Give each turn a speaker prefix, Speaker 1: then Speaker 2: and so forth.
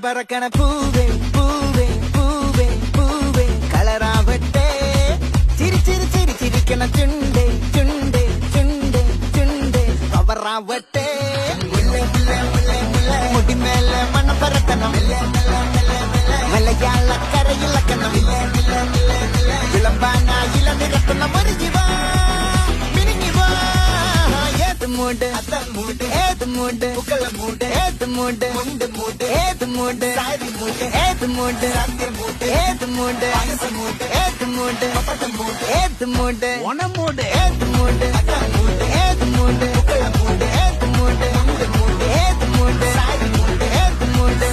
Speaker 1: പറക്കണ പൂവേ പൂവേ പൂവേ പൂവേ കളറാവട്ടെ ചിരി ചിരി ചിരി ചിരിക്കണ ചുണ്ടേ ചുണ്ടേ ചുണ്ടേ ചുണ്ടേ കവറാവട്ടെ മുടിമേലെ മണം പറക്കണം മലയാളക്കരയിളക്കണം വിളമ്പാനായില നിരത്തുന്ന ഒരു ജീവ മിനിങ്ങിവാ ഏത് മൂട് ഏത് മൂട് ഏത് മൂട് ഏത് മൂട് ഏത് മൂട് ഏത് മൂട് ഏത് മൂട് ഏത് മൂട് ഓണമൂട് ഏത് മൂട് ഏത് മൂട് ഏത് മൂട് ഏത് മൂട് ഏത് മൂട്